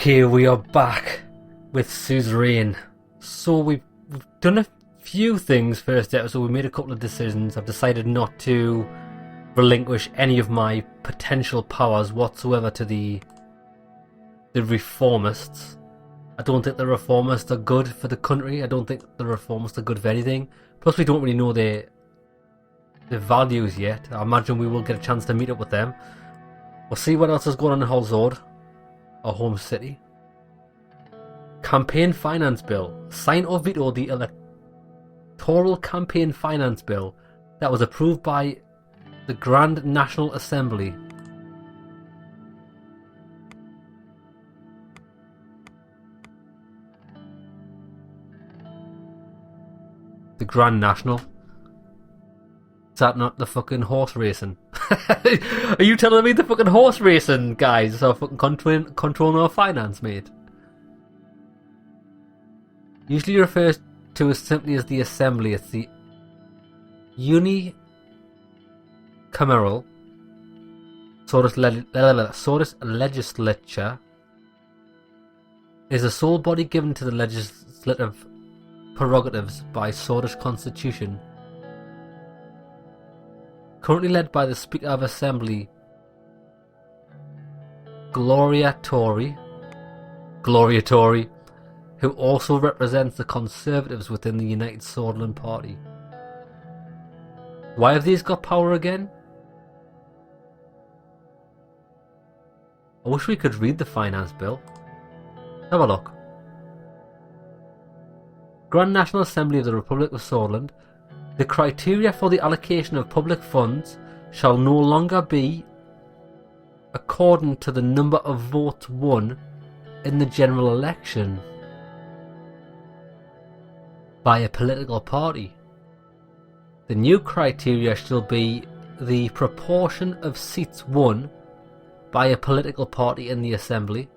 Okay, we are back with Suzerain. So we've done a few things first episode. We made a couple of decisions. I've decided not to relinquish any of my potential powers whatsoever to the reformists. I don't think the reformists are good for the country. I don't think the reformists are good for anything. Plus, we don't really know their values yet. I imagine we will get a chance to meet up with them. We'll see what else is going on in Holzord, our home city. Campaign Finance Bill. Sign or veto the Electoral Campaign Finance Bill that was approved by the Grand National Assembly. The Grand National? Is that not the fucking horse racing? Are you telling me the fucking horse racing guys are fucking controlling our finance, mate? Usually refers to as simply as the Assembly. It's the unicameral Sordus legislature is a sole body given to the legislative prerogatives by Sordus Constitution. Currently led by the Speaker of Assembly, Gloria Tory, who also represents the Conservatives within the United Sordland Party. Why have these got power again? I wish we could read the finance bill. Have a look. Grand National Assembly of the Republic of Sordland. The criteria for the allocation of public funds shall no longer be according to the number of votes won in the general election by a political party. The new criteria shall be the proportion of seats won by a political party in the Assembly.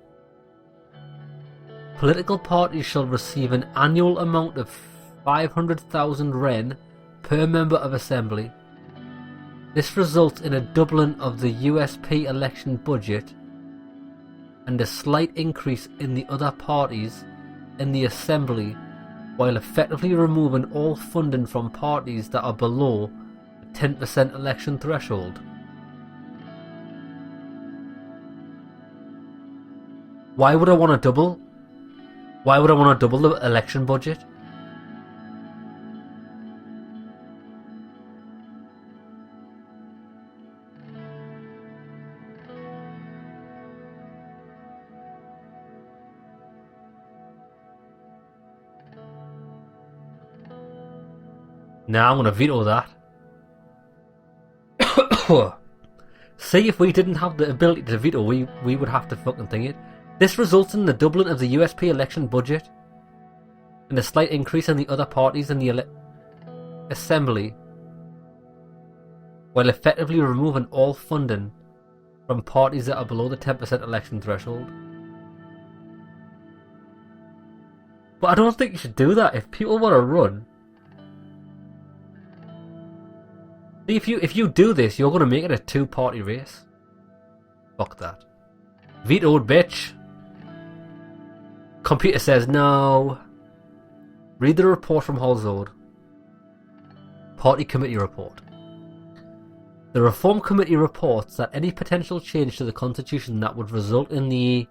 Political parties shall receive an annual amount of 500,000 Ren per member of Assembly. This results in a doubling of the USP election budget and a slight increase in the other parties in the Assembly, while effectively removing all funding from parties that are below the 10% election threshold. Why would I want to double? Why would I want to double the election budget? Now I'm going to veto that. See, if we didn't have the ability to veto, we would have to fucking think it. This results in the doubling of the USP election budget and a slight increase in the other parties in the Assembly, while effectively removing all funding from parties that are below the 10% election threshold. But I don't think you should do that. If people want to run, if you do this, you're going to make it a two-party race. Fuck that. Vetoed, bitch. Computer says no. Read the report from Holzord. Party Committee Report. The Reform Committee reports that any potential change to the Constitution that would result in the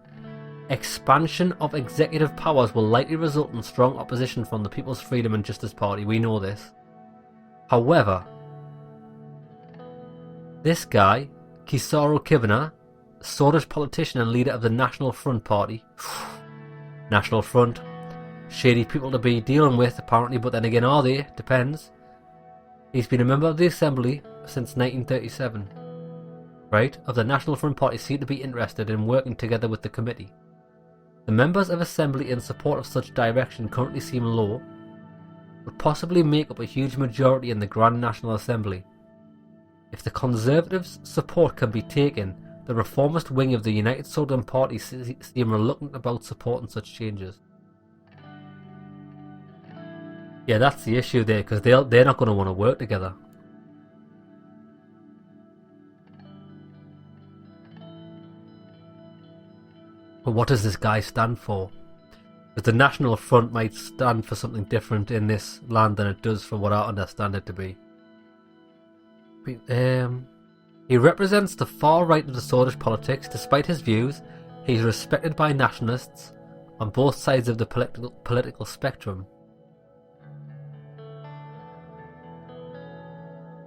expansion of executive powers will likely result in strong opposition from the People's Freedom and Justice Party. We know this. However, this guy, Kisaro Kivana, Swedish politician and leader of the National Front Party. National Front. Shady people to be dealing with, apparently, but then again, are they? Depends. He's been a member of the Assembly since 1937. Right? Of the National Front Party seem to be interested in working together with the committee. The members of Assembly in support of such direction currently seem low, but possibly make up a huge majority in the Grand National Assembly. If the Conservatives' support can be taken, the reformist wing of the United Sordland Party seem reluctant about supporting such changes. Yeah, that's the issue there, because they're not going to want to work together. But what does this guy stand for? Because the National Front might stand for something different in this land than it does for what I understand it to be. He represents the far right of the Swedish politics. Despite his views, he is respected by nationalists on both sides of the political spectrum.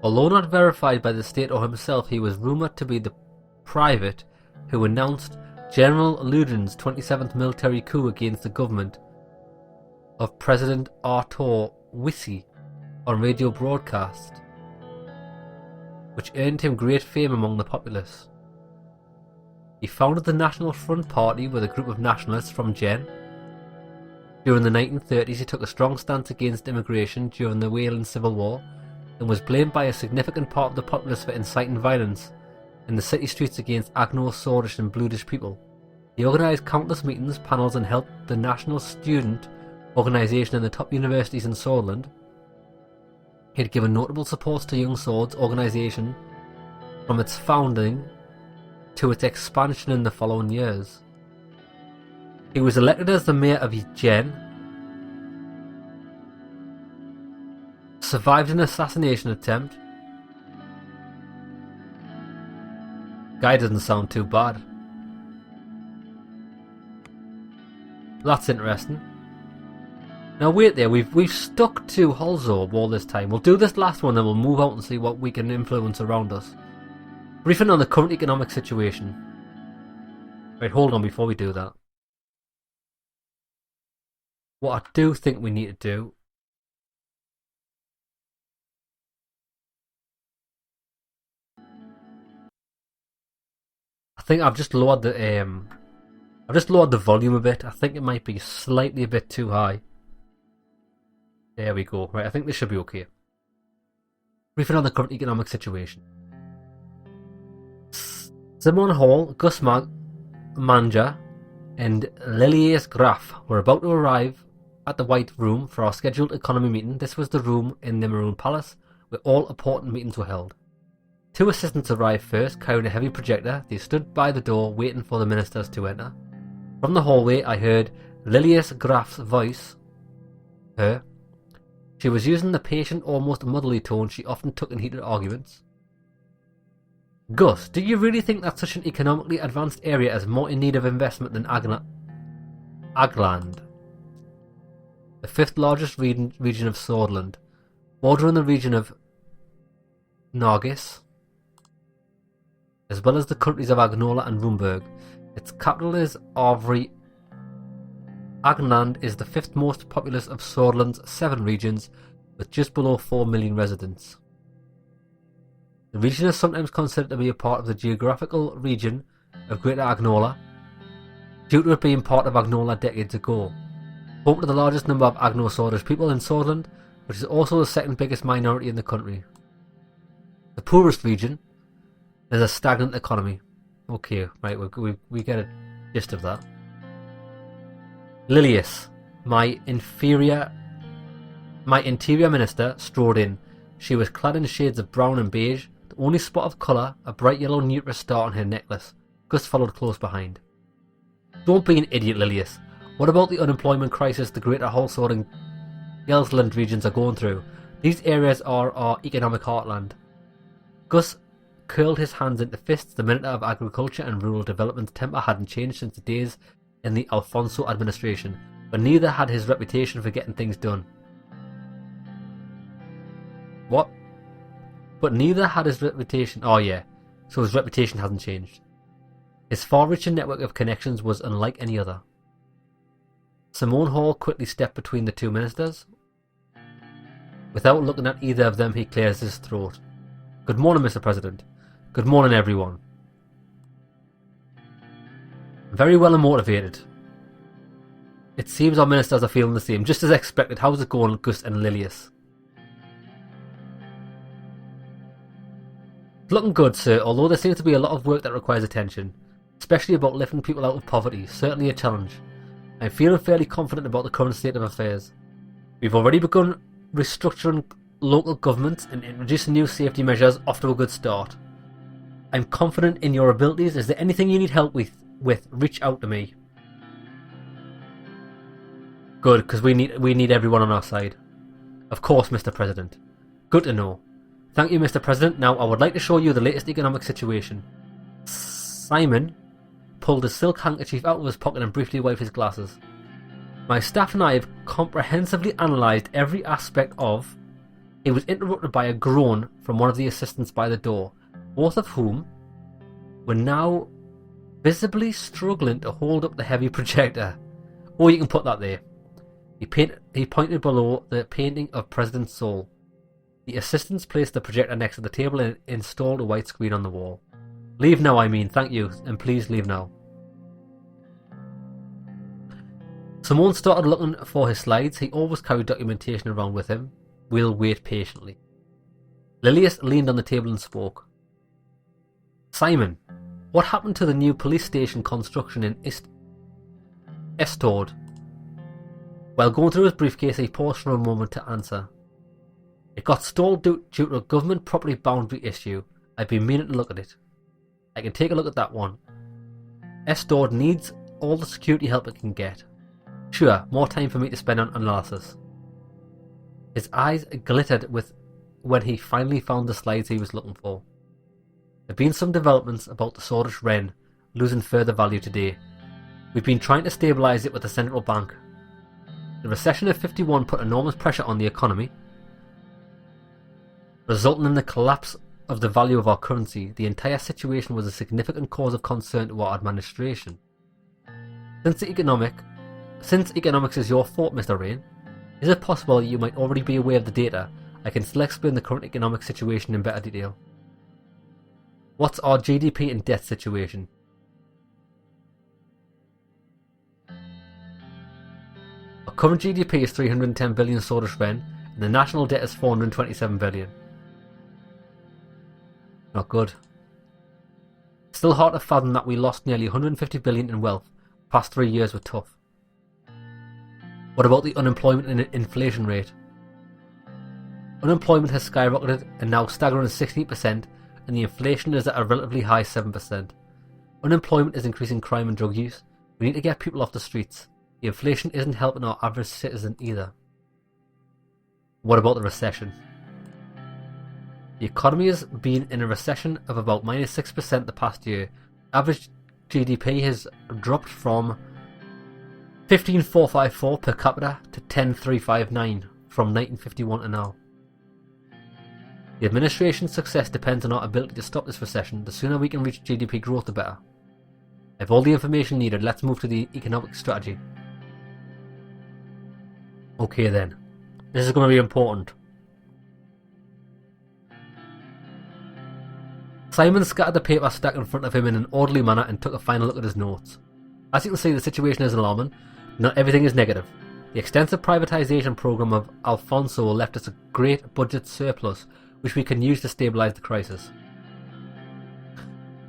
Although not verified by the state or himself, he was rumoured to be the private who announced General Ludin's 27th military coup against the government of President Artur Wissi on radio broadcast, which earned him great fame among the populace. He founded the National Front Party with a group of nationalists from Gen. During the 1930s, he took a strong stance against immigration during the Wailing Civil War and was blamed by a significant part of the populace for inciting violence in the city streets against Agno, Swedish and Bludish people. He organised countless meetings, panels and helped the National Student Organisation in the top universities in Sordland. He had given notable support to Young Swords organisation from its founding to its expansion in the following years. He was elected as the mayor of Gen, survived an assassination attempt. Guy doesn't sound too bad. That's interesting. Now wait there, we've stuck to Holzorb all this time. We'll do this last one, then we'll move out and see what we can influence around us. Briefing on the current economic situation. Right, hold on before we do that. What I do think we need to do I think I've just lowered the volume a bit. I think it might be slightly a bit too high. There we go. Right, I think this should be okay. Briefing on the current economic situation. Simon Hall, Gus Manja, and Lilias Graf were about to arrive at the White Room for our scheduled economy meeting. This was the room in the Maroon Palace where all important meetings were held. Two assistants arrived first, carrying a heavy projector. They stood by the door, waiting for the ministers to enter. From the hallway, I heard Lilias Graf's voice. Her. She was using the patient, almost motherly tone she often took in heated arguments. Gus, do you really think that such an economically advanced area is more in need of investment than Agland, the fifth largest region of Swordland, bordering the region of Nargis, as well as the countries of Agnola and Rumburg? Its capital is Avri. Agland is the fifth most populous of Swordland's 7 regions, with just below 4 million residents. The region is sometimes considered to be a part of the geographical region of Greater Agnola, due to it being part of Agnola decades ago, home to the largest number of Agno-Swedish people in Swordland, which is also the second biggest minority in the country. The poorest region is a stagnant economy. Okay, right, we get a gist of that. Lilias, my interior minister, strode in. She was clad in shades of brown and beige, the only spot of colour a bright yellow Nutra star on her necklace. Gus followed close behind. Don't be an idiot, Lilias. What about the unemployment crisis the Greater Holsord and Gelsland regions are going through? These areas are our economic heartland. Gus curled his hands into fists. The Minister of Agriculture and Rural Development's temper hadn't changed since the days in the Alfonso administration, but neither had his reputation for getting things done. What? But neither had his reputation... Oh yeah, so his reputation hasn't changed. His far-reaching network of connections was unlike any other. Simone Hall quickly stepped between the two ministers. Without looking at either of them, he clears his throat. Good morning, Mr. President. Good morning, everyone. Very well and motivated. It seems our ministers are feeling the same. Just as expected. How's it going, Gus and Lilias? It's looking good, sir, although there seems to be a lot of work that requires attention, especially about lifting people out of poverty. Certainly a challenge. I'm feeling fairly confident about the current state of affairs. We've already begun restructuring local governments and introducing new safety measures. Off to a good start. I'm confident in your abilities. Is there anything you need help with? Reach out to me. Good, because we need everyone on our side. Of course, Mr. President. Good to know. Thank you, Mr. President. Now, I would like to show you the latest economic situation. Simon pulled his silk handkerchief out of his pocket and briefly wiped his glasses. My staff and I have comprehensively analysed every aspect of... He was interrupted by a groan from one of the assistants by the door, both of whom were now visibly struggling to hold up the heavy projector. Or you can put that there. He pointed below the painting of President Soul. The assistants placed the projector next to the table and installed a white screen on the wall. Leave now, I mean, thank you, and please leave now. Simone started looking for his slides. He always carried documentation around with him. We'll wait patiently. Lilius leaned on the table and spoke. Simon, what happened to the new police station construction in Estord? While going through his briefcase, he paused for a moment to answer. It got stalled due to a government property boundary issue. I've been meaning to look at it. I can take a look at that one. Estord needs all the security help it can get. Sure, more time for me to spend on analysis. His eyes glittered when he finally found the slides he was looking for. There have been some developments about the Swordfish Wren losing further value today. We've been trying to stabilise it with the central bank. The recession of 51 put enormous pressure on the economy, resulting in the collapse of the value of our currency. The entire situation was a significant cause of concern to our administration. Since economics is your fault, Mr. Rain, is it possible you might already be aware of the data? I can still explain the current economic situation in better detail. What's our GDP and debt situation? Our current GDP is 310 billion Swordfish Wren, and the national debt is 427 billion. Not good. Still hard to fathom that we lost nearly 150 billion in wealth. The past 3 years were tough. What about the unemployment and inflation rate? Unemployment has skyrocketed and now staggering 16%, and the inflation is at a relatively high 7%. Unemployment is increasing crime and drug use. We need to get people off the streets. The inflation isn't helping our average citizen either. What about the recession? The economy has been in a recession of about -6% the past year. Average GDP has dropped from 15,454 per capita to 10,359 from 1951 to now. The administration's success depends on our ability to stop this recession. The sooner we can reach GDP growth, the better. I have all the information needed. Let's move to the economic strategy. Okay then. This is going to be important. Simon scattered the paper stack in front of him in an orderly manner and took a final look at his notes. As you can see, the situation is alarming. Not everything is negative. The extensive privatisation programme of Alfonso left us a great budget surplus which we can use to stabilise the crisis.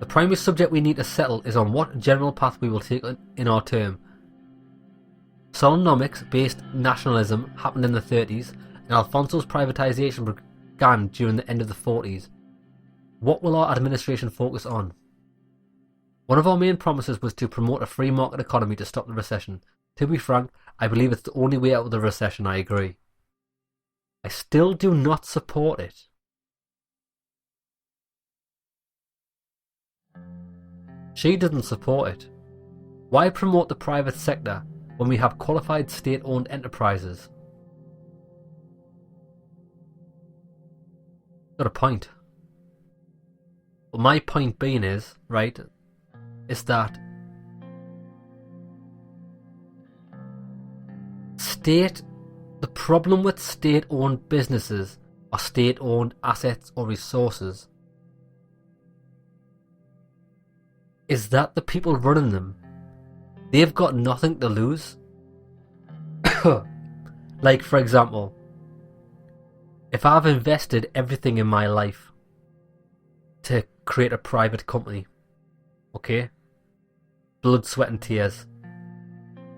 The primary subject we need to settle is on what general path we will take in our term. Solonomics-based nationalism happened in the 30s, and Alfonso's privatisation began during the end of the 40s. What will our administration focus on? One of our main promises was to promote a free market economy to stop the recession. To be frank, I believe it's the only way out of the recession. I agree. I still do not support it. She doesn't support it. Why promote the private sector when we have qualified state-owned enterprises? Got a point. But my point being is, right, is that the problem with state-owned businesses or state-owned assets or resources is that the people running them, they've got nothing to lose. Like, for example, if I've invested everything in my life to create a private company, okay, blood, sweat and tears,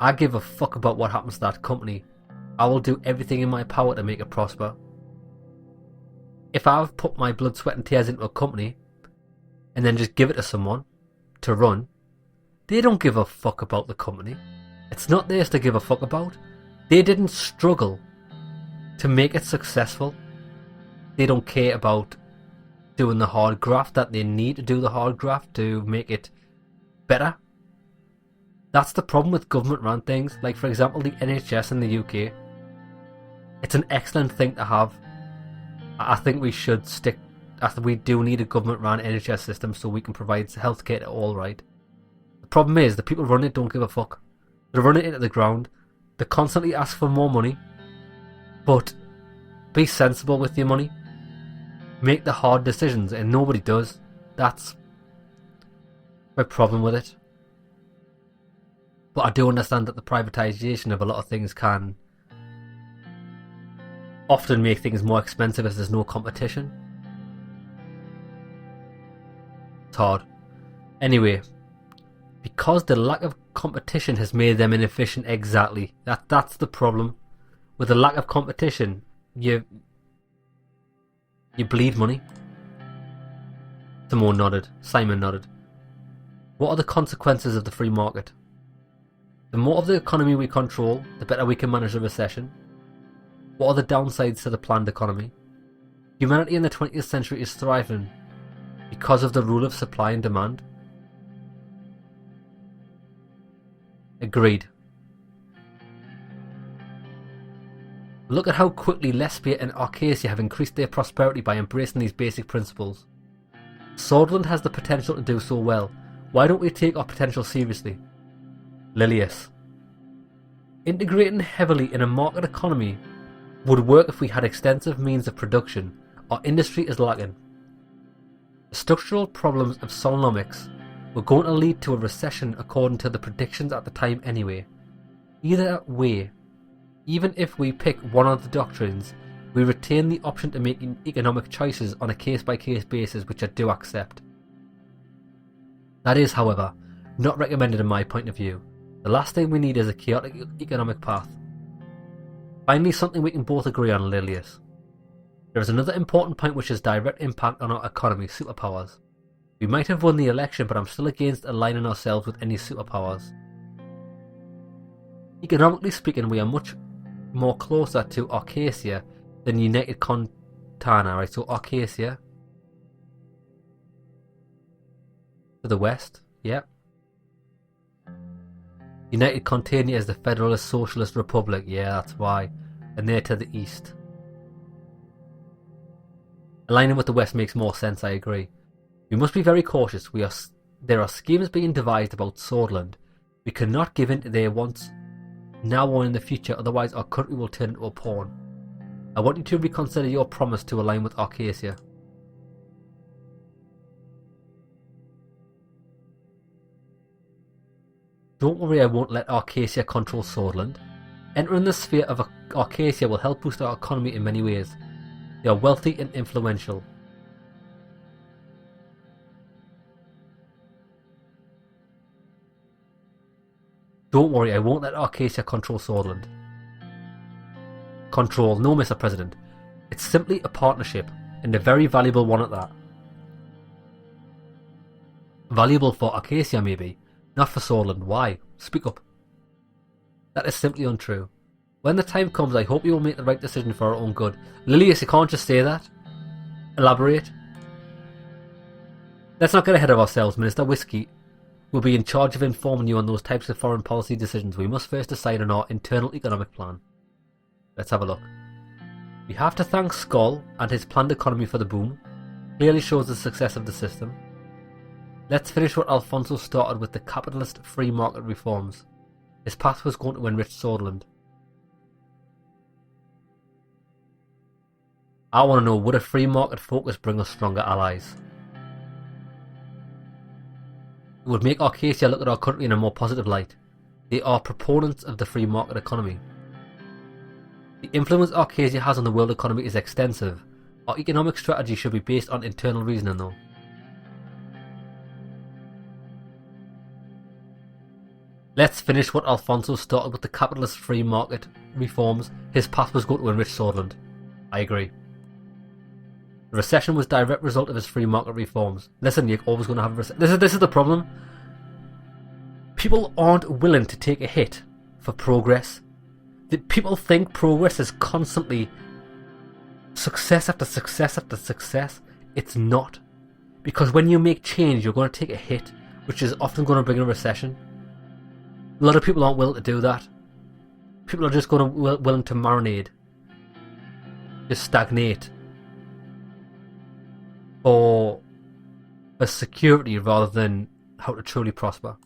I give a fuck about what happens to that company. I will do everything in my power to make it prosper. If I've put my blood, sweat and tears into a company and then just give it to someone to run, they don't give a fuck about the company. It's not theirs to give a fuck about. They didn't struggle to make it successful. They don't care about doing the hard graft that they need to do the hard graft to make it better. That's the problem with government run things. Like, for example, the NHS in the UK. It's an excellent thing to have. I think we should stick. I think we do need a government run NHS system so we can provide healthcare to all, right? The problem is the people running it don't give a fuck. They run it into the ground. They constantly ask for more money. But be sensible with your money. Make the hard decisions, and nobody does. That's my problem with it. But I do understand that the privatisation of a lot of things can often make things more expensive as there's no competition. It's hard. Anyway, because the lack of competition has made them inefficient, exactly. That's the problem. With the lack of competition, you bleed money. Simone nodded. Simon nodded. What are the consequences of the free market? The more of the economy we control, the better we can manage the recession. What are the downsides to the planned economy? Humanity in the 20th century is thriving because of the rule of supply and demand. Agreed. Look at how quickly Lesbia and Arcasia have increased their prosperity by embracing these basic principles. Swordland has the potential to do so well. Why don't we take our potential seriously? Lilius. Integrating heavily in a market economy would work if we had extensive means of production. Our industry is lacking. The structural problems of Solnomics were going to lead to a recession according to the predictions at the time anyway. Either way, even if we pick one of the doctrines, we retain the option to make economic choices on a case-by-case basis, which I do accept. That is, however, not recommended in my point of view. The last thing we need is a chaotic economic path. Finally, something we can both agree on, Lilius. There is another important point which has direct impact on our economy: superpowers. We might have won the election, but I'm still against aligning ourselves with any superpowers. Economically speaking, we are much more closer to Arcasia than United Contana, right? So Arcasia to the west, yeah. United Contania is the Federalist Socialist Republic, yeah, that's why. And they're to the east. Aligning with the west makes more sense, I agree. We must be very cautious. There are schemes being devised about Swordland. We cannot give in to their wants now or in the future, otherwise our country will turn into a pawn. I want you to reconsider your promise to align with Arcasia. Don't worry, I won't let Arcasia control Swordland. Entering the sphere of Arcasia will help boost our economy in many ways. They are wealthy and influential. Don't worry, I won't let Arcasia control Swordland. Control, no, Mr. President. It's simply a partnership, and a very valuable one at that. Valuable for Arcasia, maybe, not for Swordland. Why? Speak up. That is simply untrue. When the time comes, I hope you will make the right decision for our own good. Lilius, you can't just say that. Elaborate. Let's not get ahead of ourselves, Minister. Whiskey will be in charge of informing you on those types of foreign policy decisions. We must first decide on our internal economic plan. Let's have a look. We have to thank Skoll and his planned economy for the boom. Clearly shows the success of the system. Let's finish what Alfonso started with: the capitalist free market reforms. His path was going to enrich Swordland. I want to know, would a free market focus bring us stronger allies? It would make Arcasia look at our country in a more positive light. They are proponents of the free market economy. The influence Arcasia has on the world economy is extensive. Our economic strategy should be based on internal reasoning, though. Let's finish what Alfonso started with: the capitalist free market reforms. His path was going to enrich Swordland. I agree. The recession was a direct result of his free market reforms. Listen, you're always going to have a recession. This is the problem. People aren't willing to take a hit for progress. People think progress is constantly success after success after success. It's not. Because when you make change, you're going to take a hit, which is often going to bring a recession. A lot of people aren't willing to do that. People are just willing to marinate, just stagnate for a security rather than how to truly prosper.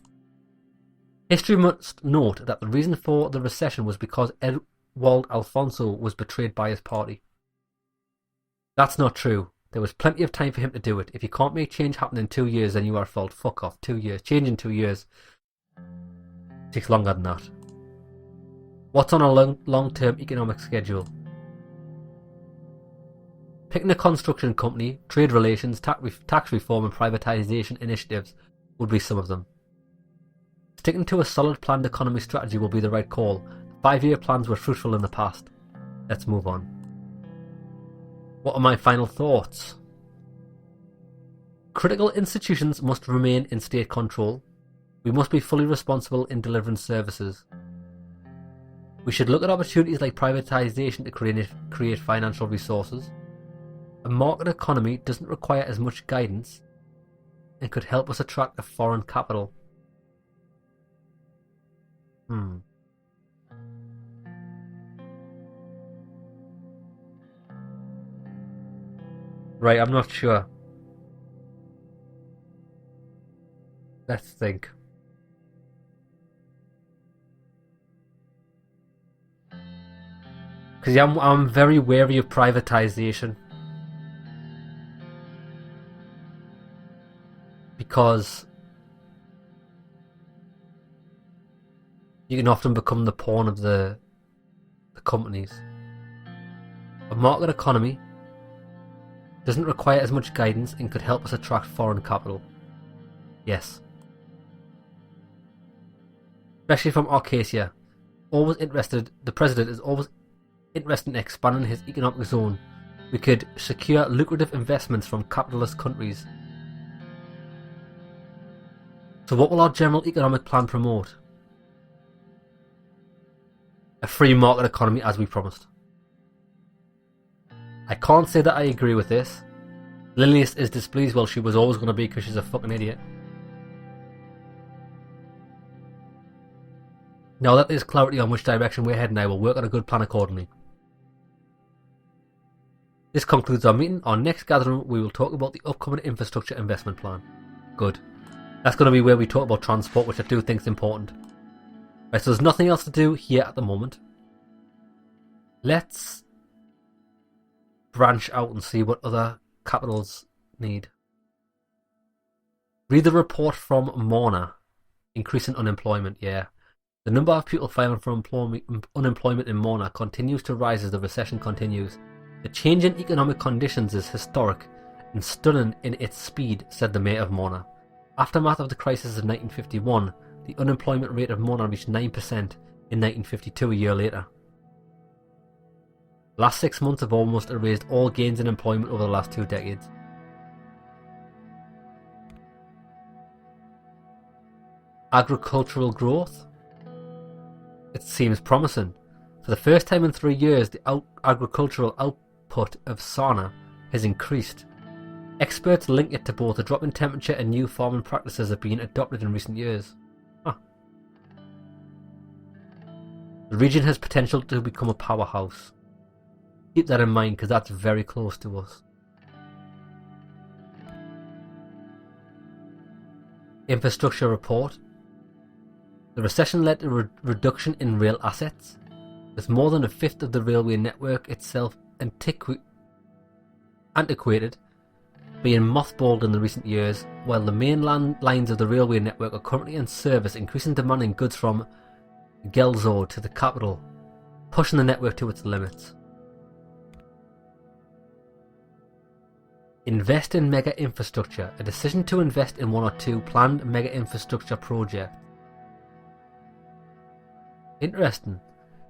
History must note that the reason for the recession was because Edward Alfonso was betrayed by his party. That's not true. There was plenty of time for him to do it. If you can't make change happen in 2 years, then you are at fault. Fuck off. 2 years. Change in 2 years takes longer than that. What's on a long-term economic schedule? Picking a construction company, trade relations, tax reform and privatisation initiatives would be some of them. Sticking to a solid planned economy strategy will be the right call. 5-year plans were fruitful in the past. Let's move on. What are my final thoughts? Critical institutions must remain in state control. We must be fully responsible in delivering services. We should look at opportunities like privatisation to create financial resources. A market economy doesn't require as much guidance and could help us attract a foreign capital. Right, I'm not sure. Let's think. Because I'm very wary of privatisation. Because you can often become the pawn of the companies. A market economy doesn't require as much guidance and could help us attract foreign capital. Yes. Especially from Arcadia. The president is always interested in expanding his economic zone. We could secure lucrative investments from capitalist countries. So what will our general economic plan promote? A free market economy as we promised. I can't say that I agree with this. Lilius is displeased. Well, she was always going to be because she's a fucking idiot. Now that there's clarity on which direction we're heading, I will work on a good plan accordingly. This concludes our meeting. Our next gathering, we will talk about the upcoming infrastructure investment plan. Good. That's going to be where we talk about transport, which I do think is important. Right, so there's nothing else to do here at the moment. Let's branch out and see what other capitals need. Read the report from Morna. Increasing unemployment, yeah. The number of people filing for unemployment in Morna continues to rise as the recession continues. The change in economic conditions is historic and stunning in its speed, said the mayor of Morna. Aftermath of the crisis of 1951, the unemployment rate of Morna reached 9% in 1952, a year later. The last 6 months have almost erased all gains in employment over the last 2 decades. Agricultural growth? It seems promising. For the first time in 3 years, the agricultural output of Sana has increased. Experts link it to both a drop in temperature and new farming practices that have been adopted in recent years. The region has potential to become a powerhouse. Keep that in mind because that's very close to us. Infrastructure report. The recession led to a reduction in rail assets, with more than a fifth of the railway network itself antiquated, being mothballed in the recent years, while the main lines of the railway network are currently in service, increasing demand in goods from Gelzor to the capital, pushing the network to its limits. Invest in mega infrastructure. A decision to invest in 1 or 2 planned mega infrastructure projects. Interesting.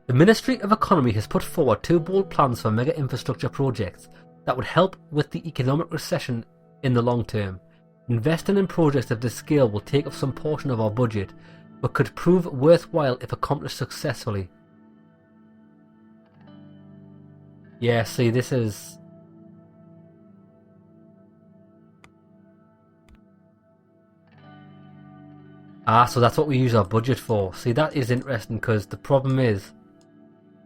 The Ministry of Economy has put forward 2 bold plans for mega infrastructure projects that would help with the economic recession in the long term. Investing in projects of this scale will take up some portion of our budget, but could prove worthwhile if accomplished successfully. Yeah, see, this is... Ah, so that's what we use our budget for. See, that is interesting, because the problem is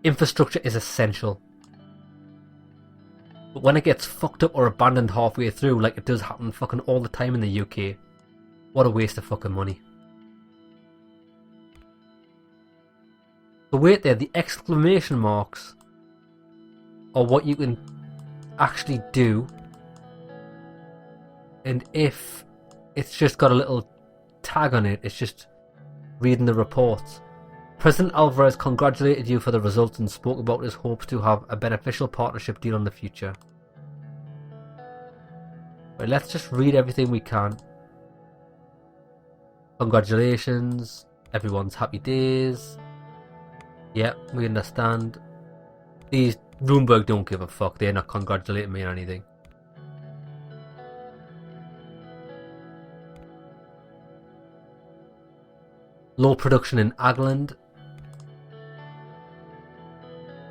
infrastructure is essential. But when it gets fucked up or abandoned halfway through, like it does happen fucking all the time in the UK, what a waste of fucking money. So wait there, the exclamation marks are what you can actually do, and if it's just got a little tag on it, it's just reading the reports. President Alvarez congratulated you for the results and spoke about his hopes to have a beneficial partnership deal in the future. Right, let's just read everything we can. Congratulations, everyone's happy days. Yep, we understand. These Roomberg don't give a fuck, they're not congratulating me or anything. Low production in Agland.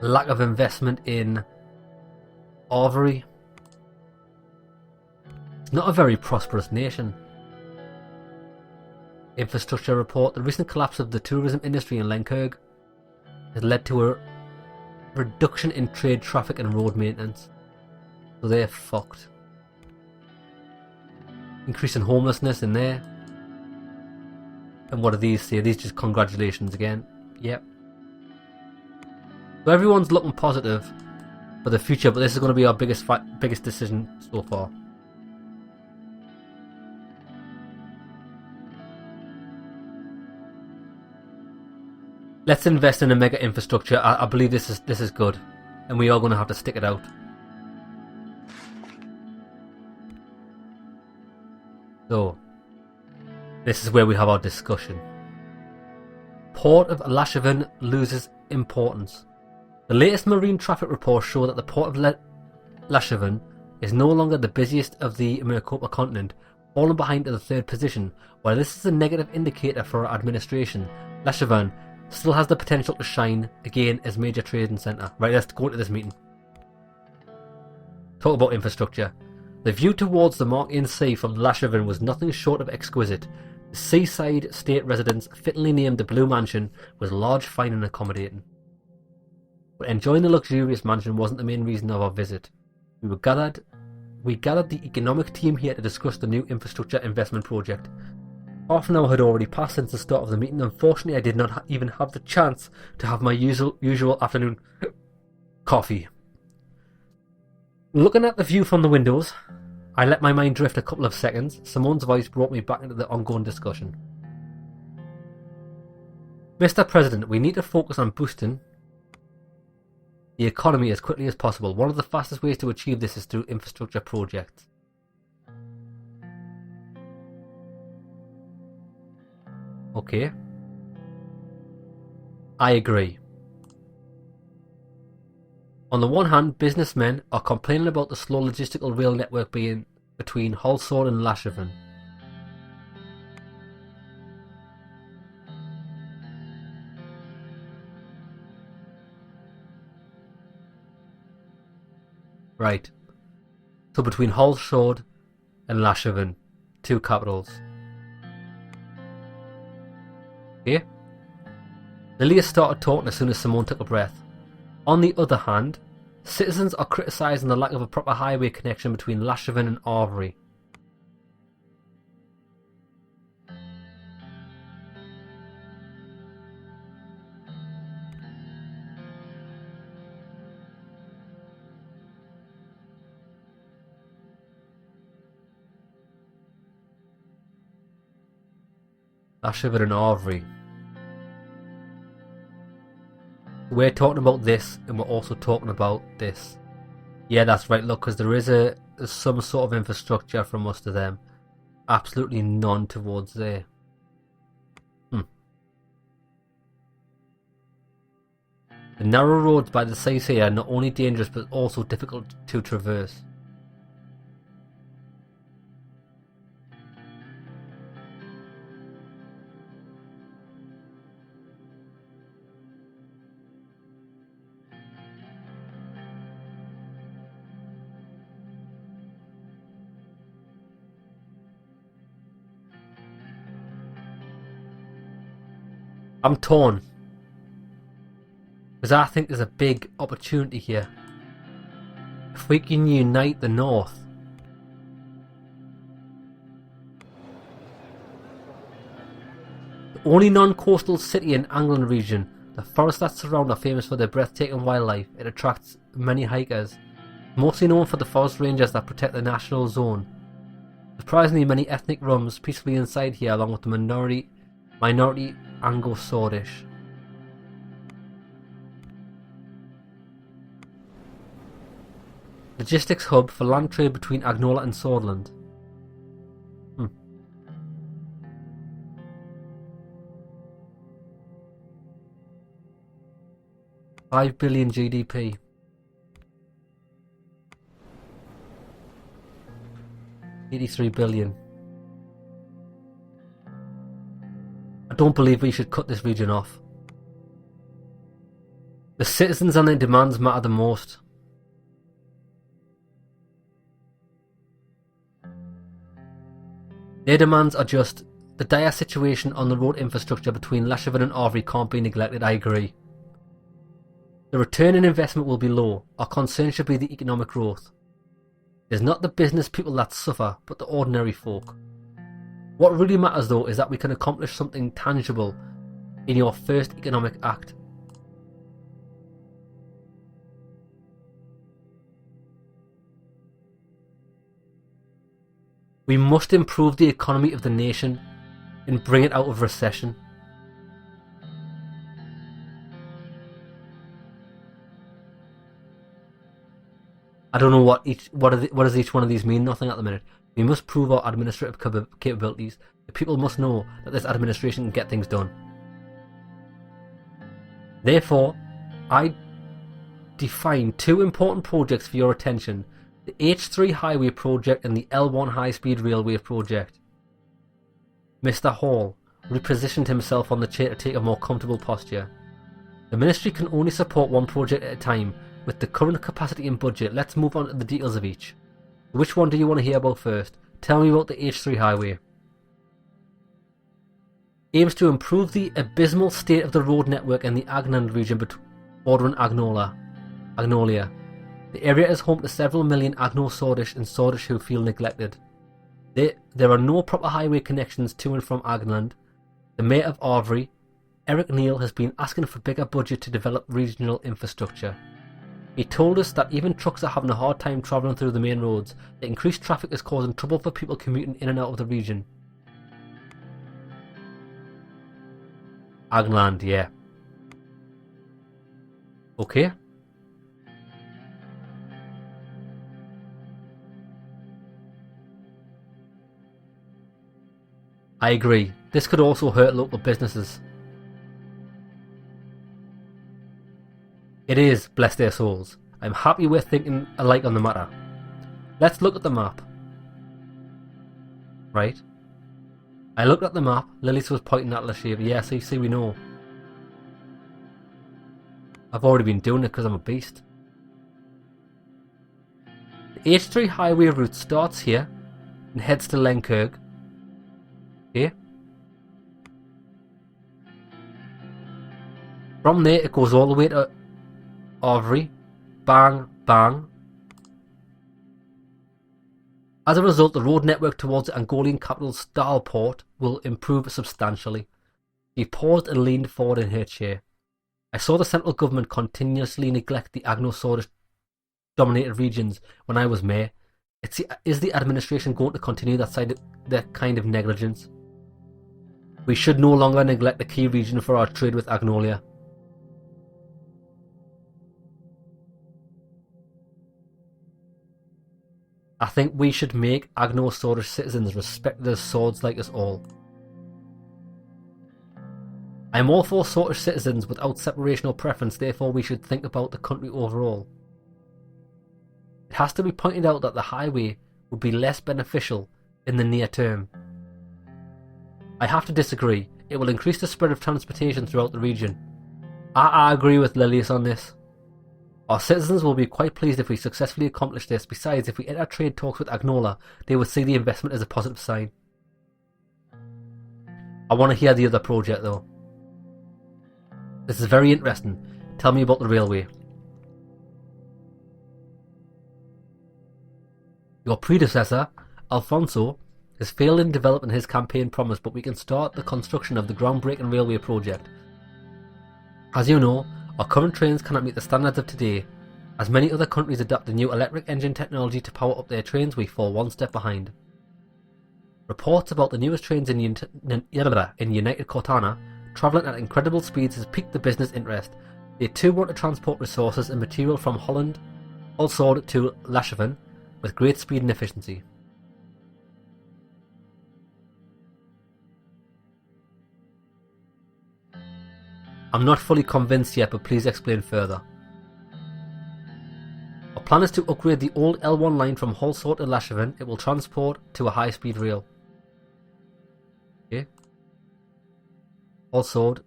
Lack of investment in Arvery. It's not a very prosperous nation. Infrastructure report. The recent collapse of the tourism industry in Lenkirk has led to a reduction in trade traffic and road maintenance. So they're fucked. Increase in homelessness in there. And what do these say? These just congratulations again. Yep. So everyone's looking positive for the future, but this is going to be our biggest decision so far. Let's invest in a mega infrastructure. I believe this is good, and we are going to have to stick it out. So, this is where we have our discussion. Port of Lashavan loses importance. The latest marine traffic reports show that the port of Lashavan is no longer the busiest of the Maricopa continent, falling behind to the third position. While this is a negative indicator for our administration, Lashavan still has the potential to shine again as major trading centre. Right, let's go to this meeting. Talk about infrastructure. The view towards the Markian Sea from Lashavan was nothing short of exquisite. The seaside state residence, fittingly named the Blue Mansion, was large, fine and accommodating. But enjoying the luxurious mansion wasn't the main reason of our visit. We gathered the economic team here to discuss the new infrastructure investment project. Half an hour had already passed since the start of the meeting. Unfortunately, I did not even have the chance to have my usual afternoon coffee. Looking at the view from the windows, I let my mind drift a couple of seconds. Simone's voice brought me back into the ongoing discussion. Mr. President, we need to focus on boosting the economy as quickly as possible. One of the fastest ways to achieve this is through infrastructure projects. Okay. I agree. On the one hand, businessmen are complaining about the slow logistical rail network being between Halsord and Lashavan. Right. So between Halsord and Lashavan, two capitals. Okay. Lilia started talking as soon as Simone took a breath. On the other hand, citizens are criticising the lack of a proper highway connection between Lashavan and Arvery. Lashavan and Arvery. We're talking about this, and we're also talking about this. Yeah, that's right, look, because there is some sort of infrastructure from us to them. Absolutely none towards there. The narrow roads by the seaside are not only dangerous, but also difficult to traverse. I'm torn. Because I think there's a big opportunity here. If we can unite the North. The only non-coastal city in England region, the forests that surround are famous for their breathtaking wildlife. It attracts many hikers, mostly known for the forest rangers that protect the national zone. Surprisingly, many ethnic roams peacefully inside here along with the minority Anglo-Swedish. Logistics hub for land trade between Agnola and Swordland. 5 billion GDP. $83 billion. I don't believe we should cut this region off. The citizens and their demands matter the most. Their demands are just the dire situation on the road infrastructure between Lashaven and Arvery can't be neglected. I agree. The return in investment will be low. Our concern should be the economic growth. It's not the business people that suffer, but the ordinary folk. What really matters though is that we can accomplish something tangible in your first economic act. We must improve the economy of the nation and bring it out of recession. I don't know what does each one of these mean. Nothing at the minute. We must prove our administrative capabilities. The people must know that this administration can get things done. Therefore, I define two important projects for your attention: the H3 Highway Project and the L1 High Speed Railway Project. Mr. Hall repositioned himself on the chair to take a more comfortable posture. The Ministry can only support one project at a time. With the current capacity and budget, let's move on to the details of each. Which one do you want to hear about first? Tell me about the H3 Highway. Aims to improve the abysmal state of the road network in the Agnan region bordering Agnolia. The area is home to several million Agno-Swordish and Swordish who feel neglected. There are no proper highway connections to and from Agland. The Mayor of Arvery, Eric Neal, has been asking for bigger budget to develop regional infrastructure. He told us that even trucks are having a hard time travelling through the main roads. The increased traffic is causing trouble for people commuting in and out of the region. Agland, yeah. Okay. I agree. This could also hurt local businesses. It is, bless their souls. I'm happy we're thinking alike on the matter. Let's look at the map. Right. I looked at the map. Lilith was pointing at Lashaven. Yeah, see, we know. I've already been doing it because I'm a beast. The H3 highway route starts here and heads to Lenkirk. Okay. From there it goes all the way to Arvery, bang, bang. As a result, the road network towards the Angolian capital Stalport will improve substantially. She paused and leaned forward in her chair. I saw the central government continuously neglect the Agno-Swordish dominated regions when I was mayor. Is the administration going to continue that kind of negligence? We should no longer neglect the key region for our trade with Agnolia. I think we should make Agno-Swordish citizens respect their swords like us all. I am all for Swordish citizens without separation or preference, therefore we should think about the country overall. It has to be pointed out that the highway would be less beneficial in the near term. I have to disagree. It will increase the spread of transportation throughout the region. I agree with Lilius on this. Our citizens will be quite pleased if we successfully accomplish this. Besides, if we enter trade talks with Agnola, they would see the investment as a positive sign. I want to hear the other project though. This is very interesting. Tell me about the railway. Your predecessor, Alfonso, has failed in developing his campaign promise, but we can start the construction of the groundbreaking railway project. As you know, our current trains cannot meet the standards of today. As many other countries adopt the new electric engine technology to power up their trains, we fall one step behind. Reports about the newest trains in United Cortana travelling at incredible speeds has piqued the business interest. They too want to transport resources and material from Holland, also to Lachhaven, with great speed and efficiency. I'm not fully convinced yet, but please explain further. Our plan is to upgrade the old L1 line from Holsort to Lachhaven. It will transport to a high-speed rail. Okay. Holsort.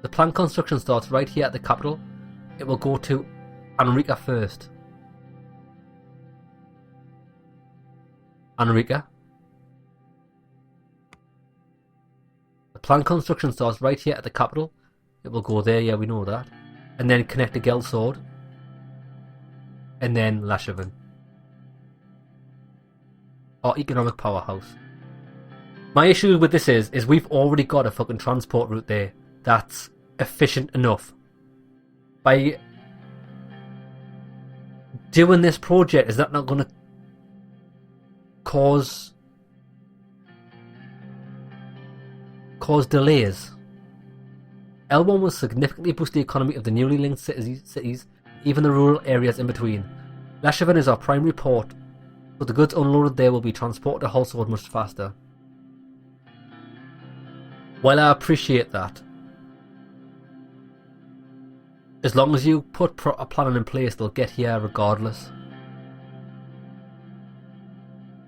The planned construction starts right here at the capital. It will go to Anrica first. Anrica. The planned construction starts right here at the capital. It will go there, yeah, we know that. And then connect to Gelsord. And then Lachhaven. Our economic powerhouse. My issue with this is we've already got a fucking transport route there that's efficient enough. By doing this project, is that not going to cause delays? L1 will significantly boost the economy of the newly linked cities, even the rural areas in between. Lachhaven is our primary port, so the goods unloaded there will be transported to Holsord much faster. While I appreciate that, as long as you put a plan in place, they'll get here regardless.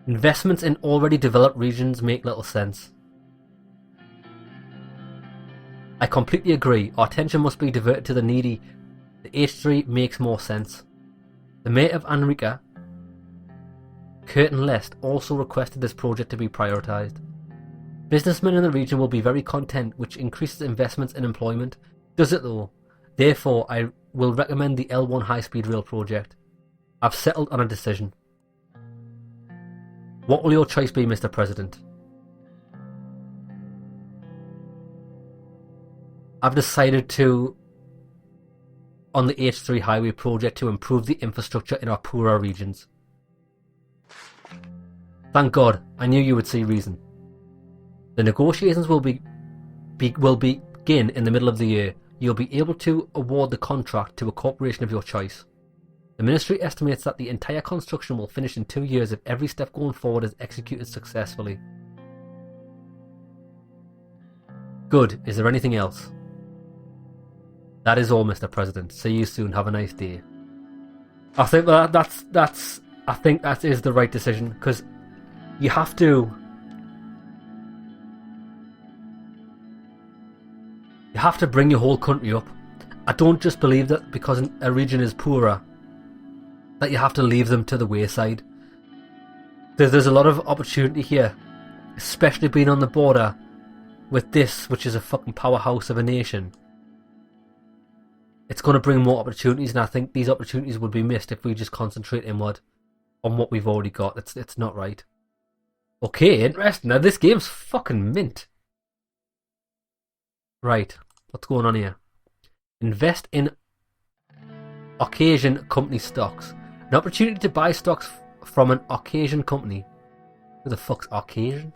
Investments in already developed regions make little sense. I completely agree. Our attention must be diverted to the needy. The H3 makes more sense. The Mayor of Anrica, Curtin Lest, also requested this project to be prioritised. Businessmen in the region will be very content, which increases investments in employment. Does it though? Therefore, I will recommend the L1 high-speed rail project. I've settled on a decision. What will your choice be, Mr. President? I've decided on the H3 highway project, to improve the infrastructure in our poorer regions. Thank God, I knew you would see reason. The negotiations will begin in the middle of the year. You'll be able to award the contract to a corporation of your choice. The ministry estimates that the entire construction will finish in 2 years if every step going forward is executed successfully. Good. Is there anything else? That is all, Mr. President. See you soon. Have a nice day. I think I think that is the right decision, because you have to bring your whole country up. I don't just believe that because a region is poorer that you have to leave them to the wayside. There's a lot of opportunity here, especially being on the border with this, which is a fucking powerhouse of a nation. It's going to bring more opportunities, and I think these opportunities would be missed if we just concentrate inward on what we've already got. It's not right. Okay, interesting. Now this game's fucking mint. Right, what's going on here? Invest in Occasion company stocks. An opportunity to buy stocks from an Occasion company. Who the fuck's Occasion?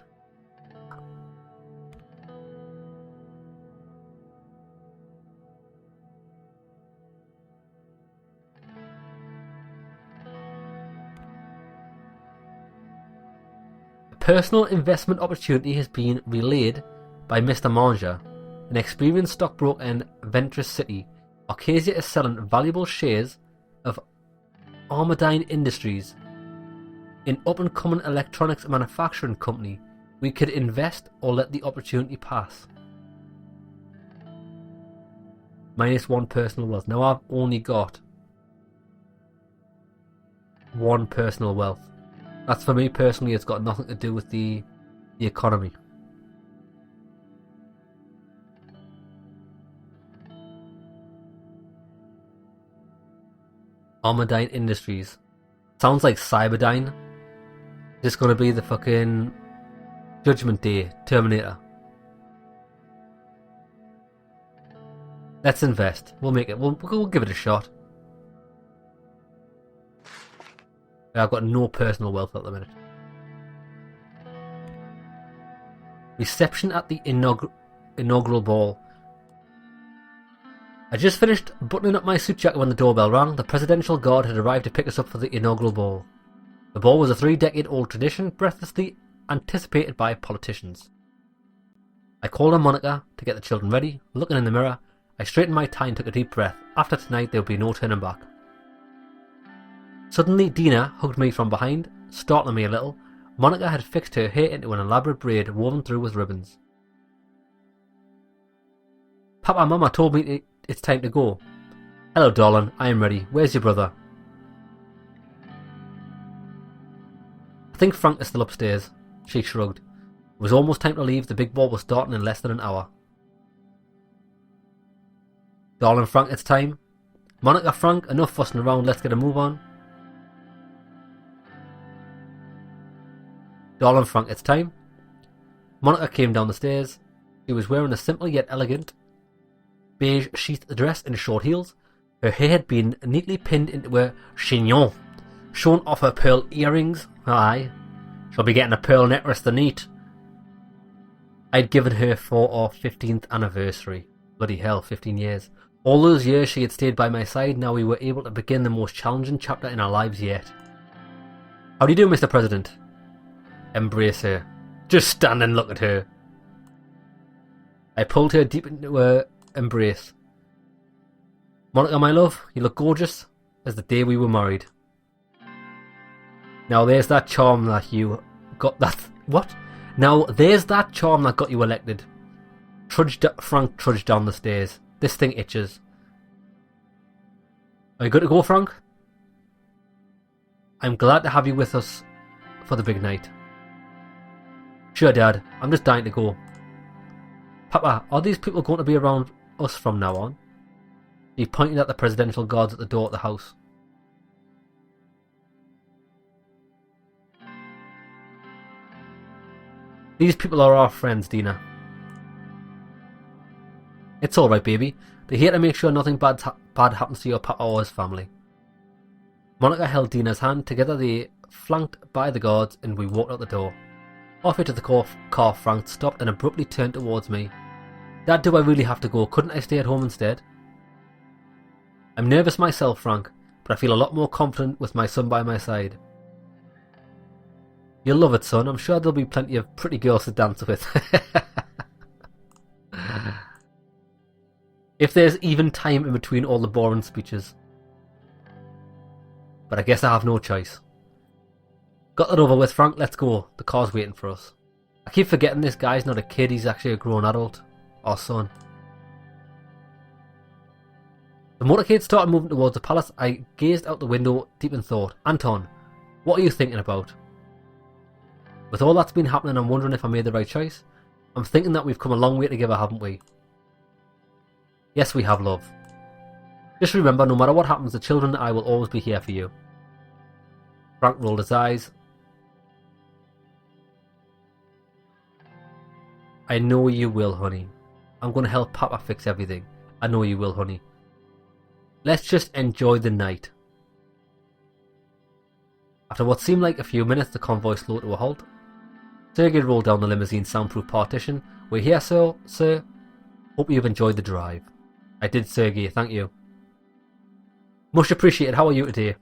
A personal investment opportunity has been relayed by Mr. Manger, an experienced stockbroker in Ventress City. Occasia is selling valuable shares of Armadine Industries, an up-and-coming electronics manufacturing company. We could invest or let the opportunity pass. -1 personal wealth. Now I've only got 1 personal wealth. That's for me personally. It's got nothing to do with the economy. Armadine Industries. Sounds like Cyberdyne. Is this gonna be the fucking Judgment Day Terminator? Let's invest. We'll make it. We'll give it a shot. I've got no personal wealth at the minute. Reception at the inaugural ball. I just finished buttoning up my suit jacket when the doorbell rang. The presidential guard had arrived to pick us up for the inaugural ball. The ball was a 3-decade-old tradition, breathlessly anticipated by politicians. I called on Monica to get the children ready. Looking in the mirror, I straightened my tie and took a deep breath. After tonight, there would be no turning back. Suddenly, Dina hugged me from behind, startling me a little. Monica had fixed her hair into an elaborate braid woven through with ribbons. Papa and Mama told me it's time to go. Hello, darling. I am ready. Where's your brother? I think Frank is still upstairs. She shrugged. It was almost time to leave. The big ball was starting in less than an hour. Darling Frank, it's time. Monica, Frank, enough fussing around. Let's get a move on. Darling Frank, it's time. Monica came down the stairs. She was wearing a simple yet elegant beige sheathed dress in short heels. Her hair had been neatly pinned into a chignon, showing off her pearl earrings. Aye, she'll be getting a pearl necklace to neat. I'd given her for our 15th anniversary. Bloody hell, 15 years. All those years she had stayed by my side. Now we were able to begin the most challenging chapter in our lives yet. How do you do, Mr. President? Embrace her. Just stand and look at her. I pulled her deep into her embrace. Monica, my love, you look gorgeous as the day we were married. Now there's that charm that you got that... What? Now there's that charm that got you elected. Frank trudged down the stairs. This thing itches. Are you good to go, Frank? I'm glad to have you with us for the big night. Sure, Dad. I'm just dying to go. Papa, are these people going to be around us from now on? He pointed at the presidential guards at the door of the house. These people are our friends, Dina. It's alright, baby. They're here to make sure nothing bad happens to your papa or his family. Monica held Dina's hand. Together they flanked by the guards and we walked out the door. Halfway to the car, Frank stopped and abruptly turned towards me. Dad, do I really have to go? Couldn't I stay at home instead? I'm nervous myself, Frank, but I feel a lot more confident with my son by my side. You'll love it, son. I'm sure there'll be plenty of pretty girls to dance with. If there's even time in between all the boring speeches. But I guess I have no choice. Got that over with, Frank. Let's go. The car's waiting for us. I keep forgetting this guy's not a kid. He's actually a grown adult. Our son. The motorcade started moving towards the palace. I gazed out the window, deep in thought. Anton, what are you thinking about? With all that's been happening, I'm wondering if I made the right choice. I'm thinking that we've come a long way together, haven't we? Yes, we have, love. Just remember, no matter what happens, the children and I will always be here for you. Frank rolled his eyes. I know you will, honey. I'm going to help Papa fix everything. I know you will, honey. Let's just enjoy the night. After what seemed like a few minutes, the convoy slowed to a halt. Sergei rolled down the limousine's soundproof partition. We're here, sir. Hope you've enjoyed the drive. I did, Sergei. Thank you. Much appreciated. How are you today?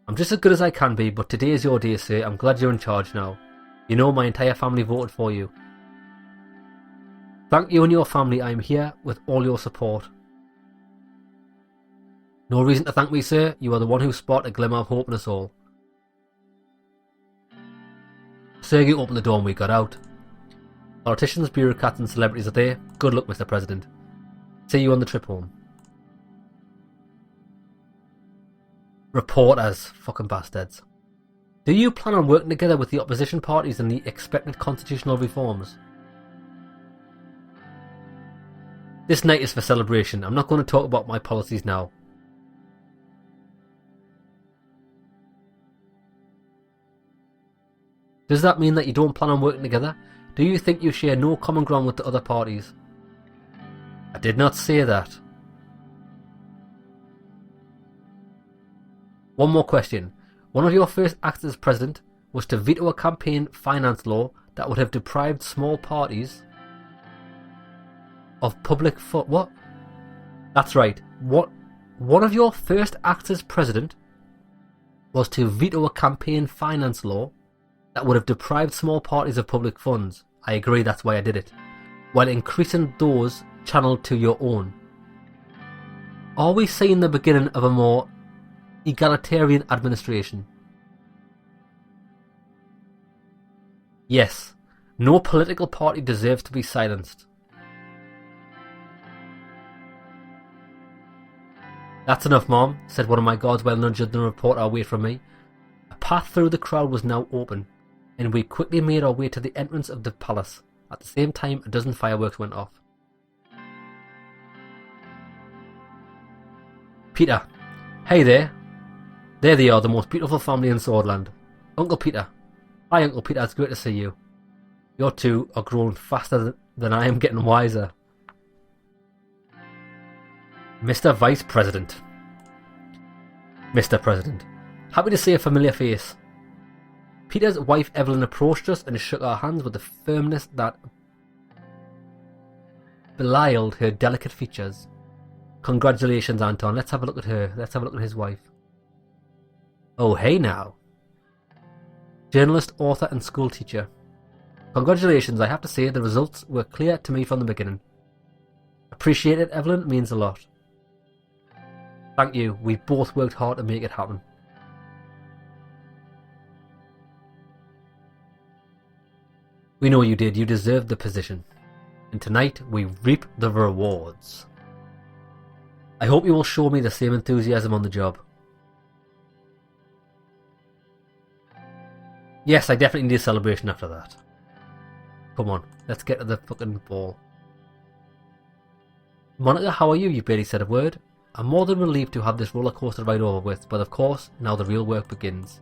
I'm just as good as I can be, but today is your day, sir. I'm glad you're in charge now. You know my entire family voted for you. Thank you and your family. I am here with all your support. No reason to thank me, sir. You are the one who sparked a glimmer of hope in us all. Sergei opened the door and we got out. Politicians, bureaucrats and celebrities are there. Good luck, Mr. President. See you on the trip home. Reporters. Fucking bastards. Do you plan on working together with the opposition parties in the expected constitutional reforms? This night is for celebration. I'm not going to talk about my policies now. Does that mean that you don't plan on working together? Do you think you share no common ground with the other parties? I did not say that. One more question. One of your first acts as president was to veto a campaign finance law that would have deprived small parties of public what? That's right. One of your first acts as president was to veto a campaign finance law that would have deprived small parties of public funds. I agree, that's why I did it. While increasing those channeled to your own. Are we seeing the beginning of a more egalitarian administration? Yes. No political party deserves to be silenced. That's enough, Mom, said one of my guards while nudging the reporter away from me. A path through the crowd was now open, and we quickly made our way to the entrance of the palace. At the same time, a dozen fireworks went off. Peter. Hey there. There they are, the most beautiful family in Swordland. Uncle Peter. Hi, Uncle Peter, it's great to see you. You two are growing faster than I am getting wiser. Mr. Vice President. Mr. President. Happy to see a familiar face. Peter's wife Evelyn approached us and shook our hands with a firmness that belied her delicate features. Congratulations, Anton. Let's have a look at her. Let's have a look at his wife. Oh, hey now. Journalist, author and school teacher. Congratulations, I have to say the results were clear to me from the beginning. Appreciate it, Evelyn, it means a lot. Thank you, we both worked hard to make it happen. We know you did, you deserved the position. And tonight we reap the rewards. I hope you will show me the same enthusiasm on the job. Yes, I definitely need a celebration after that. Come on, let's get to the fucking ball. Monica, how are you? You barely said a word. I'm more than relieved to have this roller coaster ride over with, but of course, now the real work begins.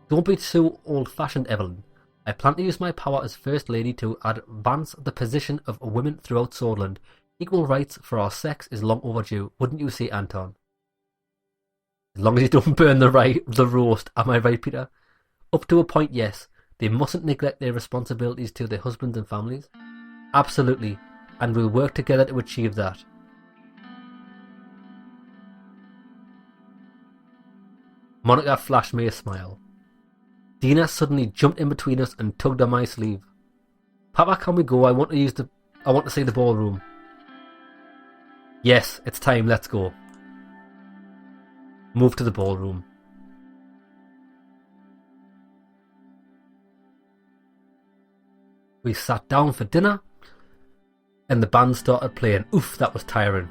Don't be so old-fashioned, Evelyn. I plan to use my power as First Lady to advance the position of women throughout Swordland. Equal rights for our sex is long overdue, wouldn't you say, Anton? As long as you don't burn the roast, am I right, Peter? Up to a point, yes. They mustn't neglect their responsibilities to their husbands and families. Absolutely, and we'll work together to achieve that. Monica flashed me a smile. Dina suddenly jumped in between us and tugged on my sleeve. Papa, can we go? I want to see the ballroom. Yes, it's time, let's go. Move to the ballroom. We sat down for dinner and the band started playing. Oof, that was tiring.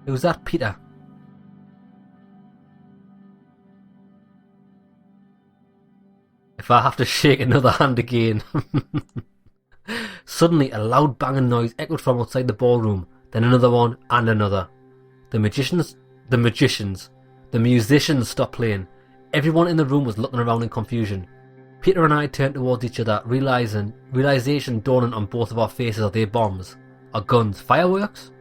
Who's that, Peter? If I have to shake another hand again. Suddenly a loud banging noise echoed from outside the ballroom, then another one and another. The musicians stopped playing. Everyone in the room was looking around in confusion. Peter and I turned towards each other, realization dawning on both of our faces. Are they bombs? Are guns fireworks?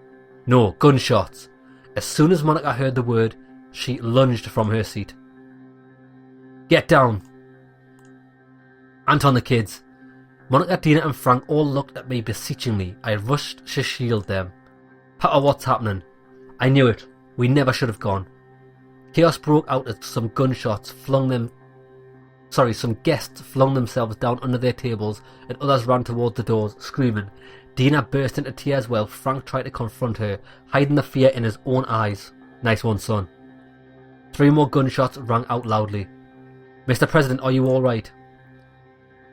No, gunshots. As soon as Monica heard the word, she lunged from her seat. Get down! Anton, the kids. Monica, Dina and Frank all looked at me beseechingly. I rushed to shield them. Papa, what's happening? I knew it. We never should have gone. Chaos broke out as some gunshots some guests flung themselves down under their tables and others ran towards the doors, screaming. Dina burst into tears while Frank tried to confront her, hiding the fear in his own eyes. Nice one, son. 3 more gunshots rang out loudly. Mr. President, are you alright?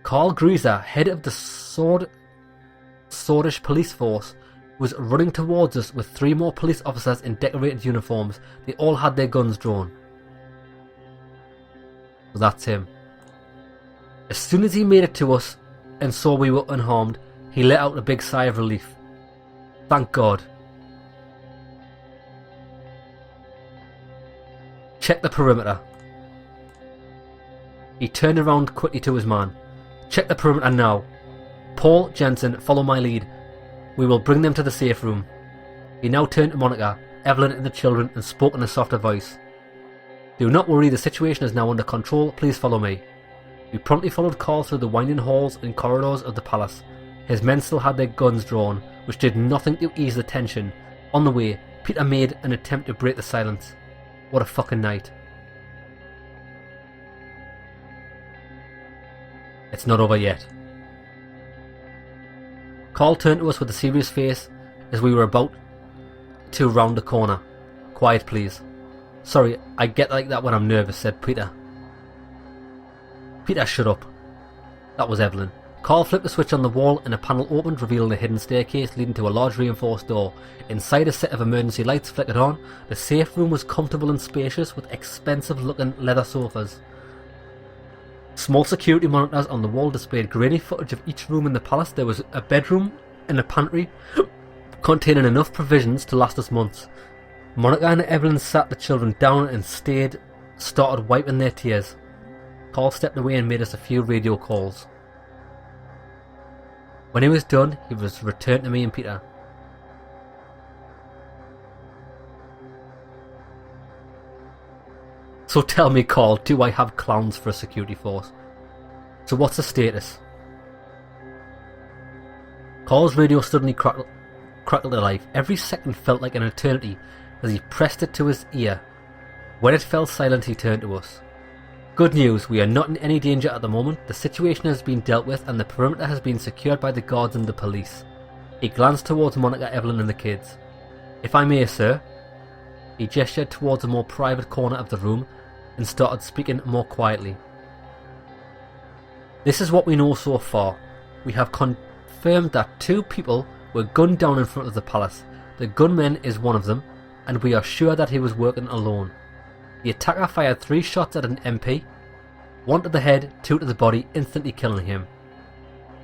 Carl Greaser, head of the Swordish police force, was running towards us with 3 more police officers in decorated uniforms. They all had their guns drawn. So that's him. As soon as he made it to us and saw we were unharmed, he let out a big sigh of relief. Thank God. Check the perimeter. He turned around quickly to his man. "Check the perimeter now. Paul, Jensen, follow my lead. We will bring them to the safe room." He now turned to Monica, Evelyn and the children and spoke in a softer voice. "Do not worry, the situation is now under control. Please follow me." We promptly followed Carl through the winding halls and corridors of the palace. His men still had their guns drawn, which did nothing to ease the tension. On the way, Peter made an attempt to break the silence. What a fucking night. It's not over yet. Carl turned to us with a serious face as we were about to round the corner. "Quiet, please." "Sorry, I get like that when I'm nervous," said Peter. "Peter, shut up." That was Evelyn. Carl flipped the switch on the wall and a panel opened, revealing a hidden staircase leading to a large reinforced door. Inside, a set of emergency lights flickered on. The safe room was comfortable and spacious with expensive looking leather sofas. Small security monitors on the wall displayed grainy footage of each room in the palace. There was a bedroom and a pantry containing enough provisions to last us months. Monica and Evelyn sat the children down and started wiping their tears. Carl stepped away and made us a few radio calls. When he was done, he was returned to me and Peter. "So tell me, Carl, do I have clowns for a security force? So what's the status?" Carl's radio suddenly crackled to life. Every second felt like an eternity as he pressed it to his ear. When it fell silent, he turned to us. "Good news, we are not in any danger at the moment. The situation has been dealt with and the perimeter has been secured by the guards and the police." He glanced towards Monica, Evelyn and the kids. "If I may, sir." He gestured towards a more private corner of the room and started speaking more quietly. "This is what we know so far. We have confirmed that 2 people were gunned down in front of the palace. The gunman is one of them, and we are sure that he was working alone. The attacker fired 3 shots at an MP, 1 to the head, 2 to the body, instantly killing him.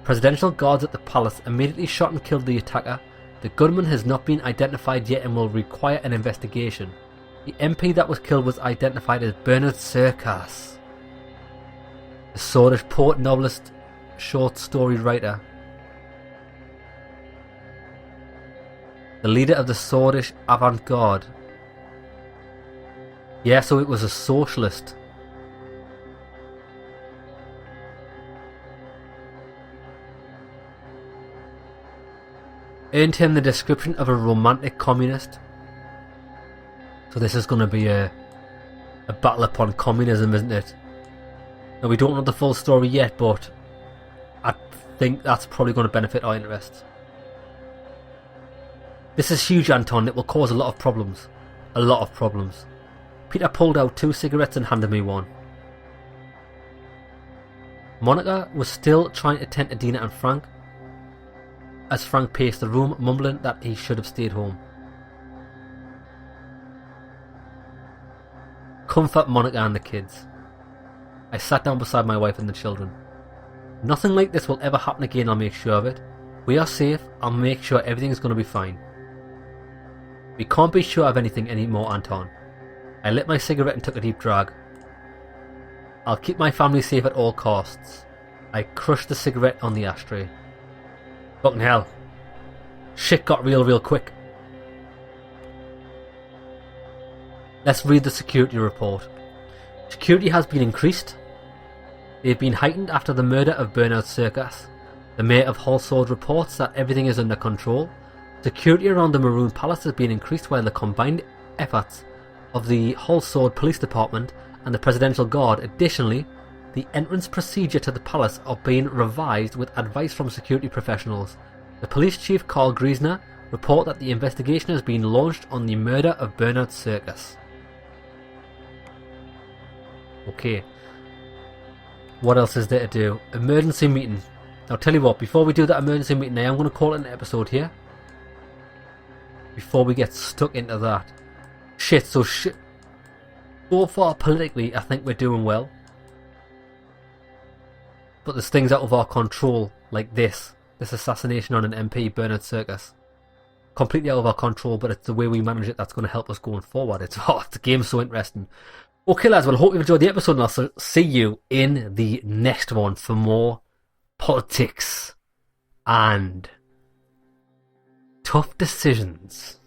Presidential guards at the palace immediately shot and killed the attacker. The gunman has not been identified yet and will require an investigation. The MP that was killed was identified as Bernard Serkas, a Swedish poet, novelist, short story writer. The leader of the Swedish avant-garde. Yeah, so it was a socialist. Earned him the description of a romantic communist. So this is going to be a battle upon communism, isn't it? Now we don't know the full story yet, but I think that's probably going to benefit our interests. This is huge, Anton. It will cause a lot of problems. A lot of problems. Peter pulled out 2 cigarettes and handed me one. Monica was still trying to tend to Dina and Frank as Frank paced the room, mumbling that he should have stayed home. Comfort Monica and the kids. I sat down beside my wife and the children. Nothing like this will ever happen again, I'll make sure of it. We are safe, I'll make sure everything's going to be fine. We can't be sure of anything anymore, Anton. I lit my cigarette and took a deep drag. I'll keep my family safe at all costs. I crushed the cigarette on the ashtray. Fucking hell. Shit got real quick. Let's read the security report. Security has been increased. They've been heightened after the murder of Bernard Serkas. The Mayor of Holsword reports that everything is under control. Security around the Maroon Palace has been increased by the combined efforts of the Holsword Police Department and the Presidential Guard. Additionally, the entrance procedure to the palace are being revised with advice from security professionals. The Police Chief Carl Griesner report that the investigation has been launched on the murder of Bernard Serkas. Okay. What else is there to do? Emergency meeting. Now tell you what, before we do that emergency meeting, I am going to call it an episode here. Before we get stuck into that. So far politically, I think we're doing well. But there's things out of our control, like this assassination on an MP, Bernard Serkas. Completely out of our control, but it's the way we manage it that's going to help us going forward. The game's so interesting. Okay, lads, well, I hope you've enjoyed the episode, and I'll see you in the next one for more politics and tough decisions.